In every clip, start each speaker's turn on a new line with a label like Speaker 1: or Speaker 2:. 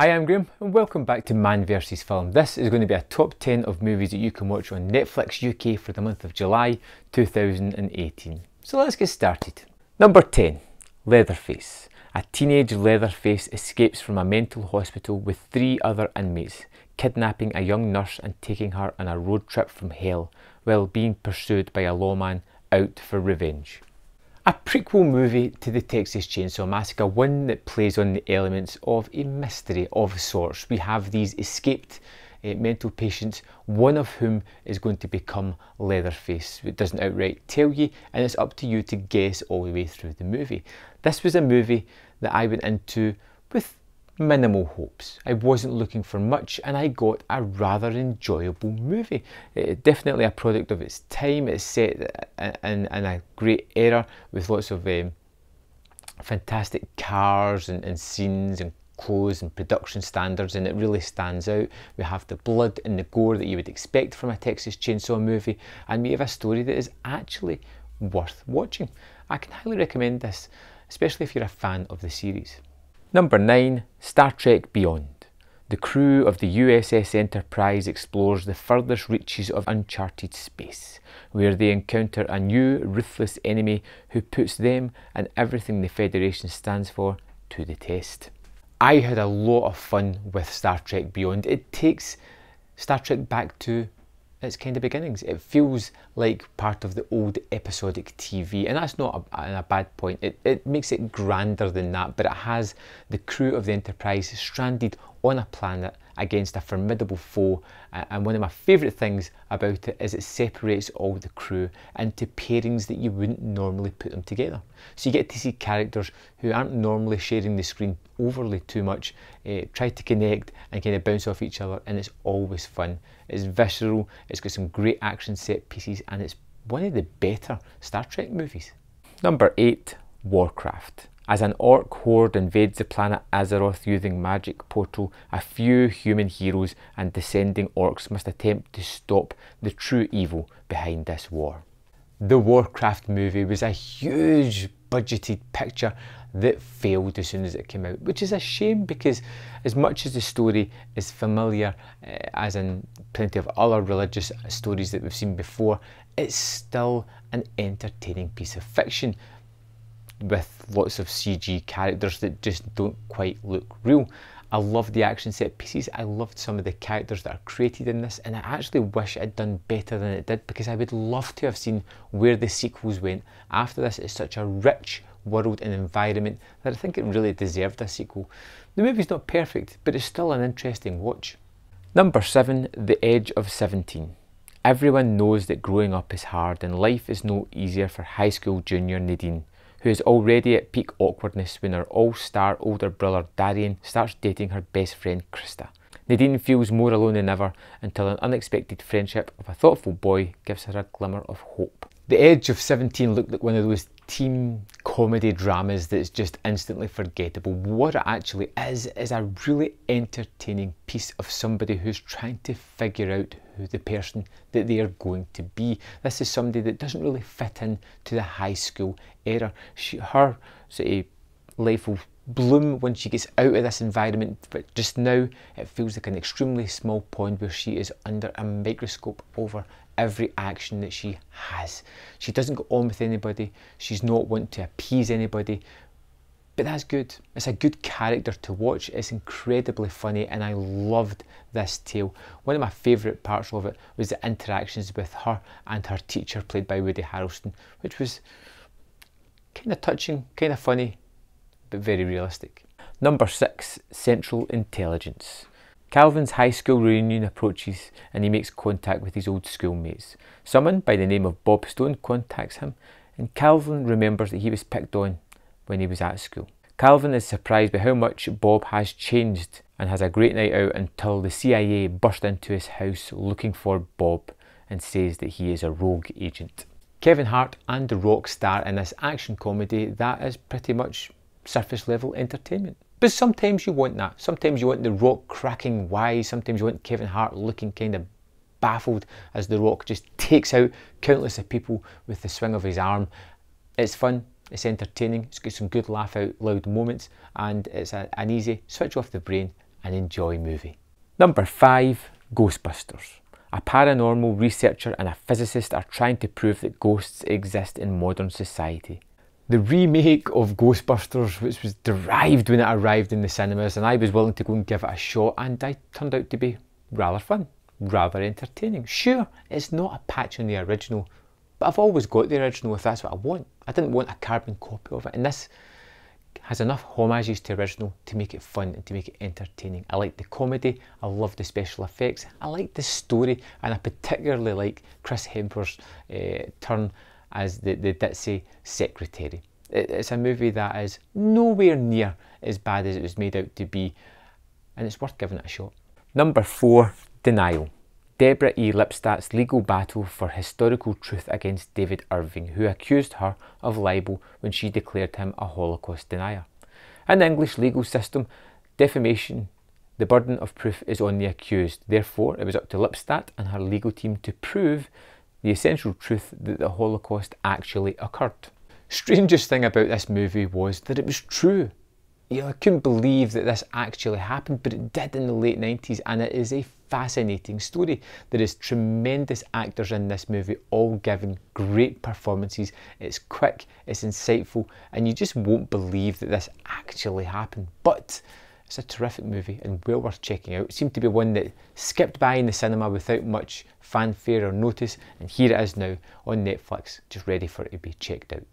Speaker 1: Hi, I'm Graham and welcome back to Man vs Film. This is going to be a top 10 of movies that you can watch on Netflix UK for the month of July 2018. So let's get started. Number 10, Leatherface. A teenage Leatherface escapes from a mental hospital with 3 other inmates, kidnapping a young nurse and taking her on a road trip from hell while being pursued by a lawman out for revenge. A prequel movie to the Texas Chainsaw Massacre, one that plays on the elements of a mystery of sorts. We have these escaped mental patients, one of whom is going to become Leatherface. It doesn't outright tell you, and it's up to you to guess all the way through the movie. This was a movie that I went into with minimal hopes. I wasn't looking for much and I got a rather enjoyable movie. Definitely a product of its time. It's set in a great era with lots of fantastic cars and scenes and clothes and production standards, and it really stands out. We have the blood and the gore that you would expect from a Texas Chainsaw movie, and we have a story that is actually worth watching. I can highly recommend this, especially if you're a fan of the series. Number 9, Star Trek Beyond. The crew of the USS Enterprise explores the furthest reaches of uncharted space, where they encounter a new, ruthless enemy who puts them and everything the Federation stands for to the test. I had a lot of fun with Star Trek Beyond. It takes Star Trek back to its kind of beginnings. It feels like part of the old episodic TV, and that's not a bad point. It makes it grander than that, but it has the crew of the Enterprise stranded on a planet against a formidable foe, and one of my favourite things about it is it separates all the crew into pairings that you wouldn't normally put them together. So you get to see characters who aren't normally sharing the screen overly too much, try to connect and kind of bounce off each other, and it's always fun. It's visceral, it's got some great action set pieces, and it's one of the better Star Trek movies. Number 8, Warcraft. As an orc horde invades the planet Azeroth using magic portal, a few human heroes and descending orcs must attempt to stop the true evil behind this war. The Warcraft movie was a huge budgeted picture that failed as soon as it came out, which is a shame because as much as the story is familiar, as in plenty of other religious stories that we've seen before, it's still an entertaining piece of fiction with lots of CG characters that just don't quite look real. I loved the action set pieces, I loved some of the characters that are created in this, and I actually wish it had done better than it did because I would love to have seen where the sequels went after this. It's such a rich world and environment that I think it really deserved a sequel. The movie's not perfect, but it's still an interesting watch. Number 7, The Edge of 17. Everyone knows that growing up is hard and life is no easier for high school junior Nadine, who is already at peak awkwardness when her all-star older brother Darian starts dating her best friend Krista. Nadine feels more alone than ever until an unexpected friendship of a thoughtful boy gives her a glimmer of hope. The Edge of 17 looked like one of those teen comedy dramas that's just instantly forgettable. What it actually is a really entertaining piece of somebody who's trying to figure out who the person that they are going to be. This is somebody that doesn't really fit in to the high school era. Her sort of life will bloom when she gets out of this environment, but just now it feels like an extremely small pond where she is under a microscope over every action that she has. She doesn't go on with anybody, she's not wanting to appease anybody, but that's good. It's a good character to watch, it's incredibly funny, and I loved this tale. One of my favourite parts of it was the interactions with her and her teacher, played by Woody Harrelson, which was kind of touching, kind of funny, but very realistic. Number 6, Central Intelligence. Calvin's high school reunion approaches and he makes contact with his old schoolmates. Someone by the name of Bob Stone contacts him, and Calvin remembers that he was picked on when he was at school. Calvin is surprised by how much Bob has changed and has a great night out until the CIA burst into his house looking for Bob and says that he is a rogue agent. Kevin Hart and The Rock star in this action comedy that is pretty much surface level entertainment. But sometimes you want that. Sometimes you want The Rock cracking wise. Sometimes you want Kevin Hart looking kind of baffled as The Rock just takes out countless of people with the swing of his arm. It's fun, it's entertaining, it's got some good laugh out loud moments, and it's an easy switch off the brain an enjoy movie. Number 5, Ghostbusters. A paranormal researcher and a physicist are trying to prove that ghosts exist in modern society. The remake of Ghostbusters, which was derived when it arrived in the cinemas, and I was willing to go and give it a shot, and I turned out to be rather fun, rather entertaining. Sure, it's not a patch on the original, but I've always got the original if that's what I want. I didn't want a carbon copy of it, and this has enough homages to original to make it fun and to make it entertaining. I like the comedy, I love the special effects, I like the story, and I particularly like Chris Hemsworth's turn as the ditzy secretary. It's a movie that is nowhere near as bad as it was made out to be, and it's worth giving it a shot. Number 4, Denial. Deborah E. Lipstadt's legal battle for historical truth against David Irving, who accused her of libel when she declared him a Holocaust denier. In the English legal system, defamation, the burden of proof is on the accused. Therefore, it was up to Lipstadt and her legal team to prove the essential truth that the Holocaust actually occurred. Strangest thing about this movie was that it was true. You know, I couldn't believe that this actually happened, but it did in the late 90s, and it is a fascinating story. There is tremendous actors in this movie, all giving great performances. It's quick, it's insightful, and you just won't believe that this actually happened. But it's a terrific movie and well worth checking out. It seemed to be one that skipped by in the cinema without much fanfare or notice, and here it is now on Netflix, just ready for it to be checked out.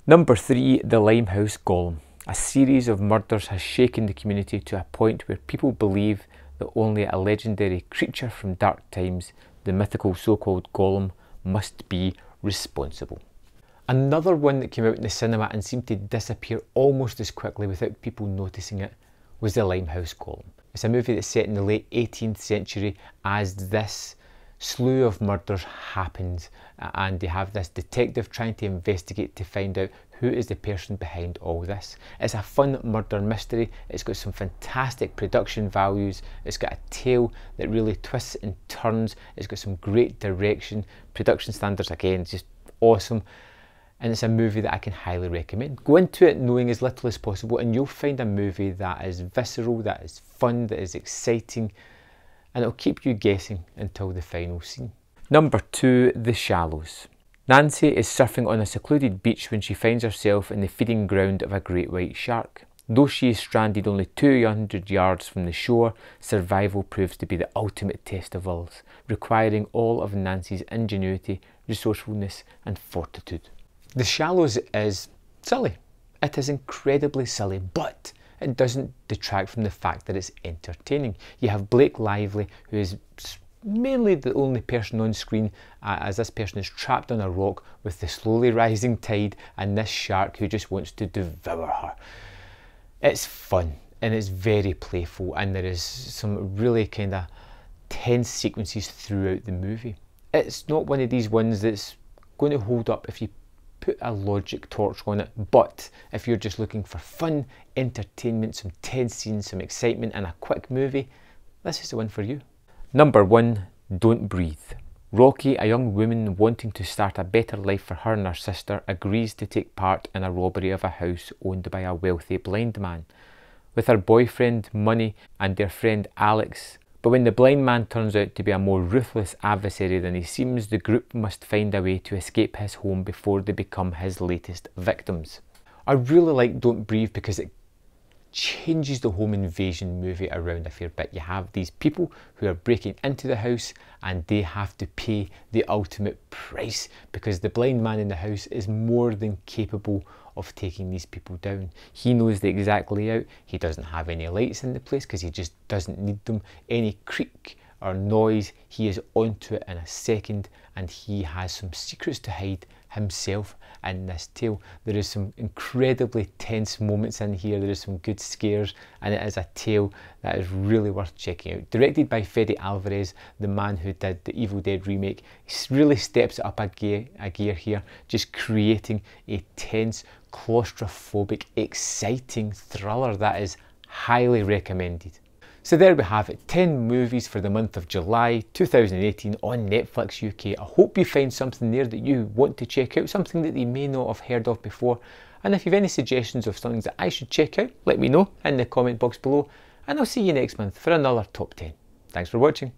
Speaker 1: Number 3, The Limehouse Golem. A series of murders has shaken the community to a point where people believe that only a legendary creature from dark times, the mythical so-called Golem, must be responsible. Another one that came out in the cinema and seemed to disappear almost as quickly without people noticing it was The Limehouse Golem. It's a movie that's set in the late 18th century as this slew of murders happens, and they have this detective trying to investigate to find out who is the person behind all this. It's a fun murder mystery, it's got some fantastic production values, it's got a tale that really twists and turns, it's got some great direction, production standards again just awesome, and it's a movie that I can highly recommend. Go into it knowing as little as possible and you'll find a movie that is visceral, that is fun, that is exciting, and it'll keep you guessing until the final scene. Number 2, The Shallows. Nancy is surfing on a secluded beach when she finds herself in the feeding ground of a great white shark. Though she is stranded only 200 yards from the shore, survival proves to be the ultimate test of all, requiring all of Nancy's ingenuity, resourcefulness and fortitude. The Shallows is silly. It is incredibly silly, but it doesn't detract from the fact that it's entertaining. You have Blake Lively, who is mainly the only person on screen, as this person is trapped on a rock with the slowly rising tide and this shark who just wants to devour her. It's fun and it's very playful, and there is some really kind of tense sequences throughout the movie. It's not one of these ones that's going to hold up if you put a logic torch on it, but if you're just looking for fun, entertainment, some tense scenes, some excitement and a quick movie, this is the one for you. Number 1, Don't Breathe. Rocky, a young woman wanting to start a better life for her and her sister, agrees to take part in a robbery of a house owned by a wealthy blind man, with her boyfriend, money and their friend Alex. But when the blind man turns out to be a more ruthless adversary than he seems, the group must find a way to escape his home before they become his latest victims. I really like Don't Breathe because it changes the home invasion movie around a fair bit. You have these people who are breaking into the house and they have to pay the ultimate price because the blind man in the house is more than capable of taking these people down. He knows the exact layout, he doesn't have any lights in the place because he just doesn't need them. Any creak or noise, he is onto it in a second, and he has some secrets to hide himself in this tale. There is some incredibly tense moments in here, there is some good scares, and it is a tale that is really worth checking out. Directed by Fede Alvarez, the man who did the Evil Dead remake, he really steps it up a gear here, just creating a tense, claustrophobic, exciting thriller that is highly recommended. So there we have it, 10 movies for the month of July 2018 on Netflix UK. I hope you find something there that you want to check out, something that you may not have heard of before. And if you have any suggestions of something that I should check out, let me know in the comment box below. and I'll see you next month for another top 10. Thanks for watching.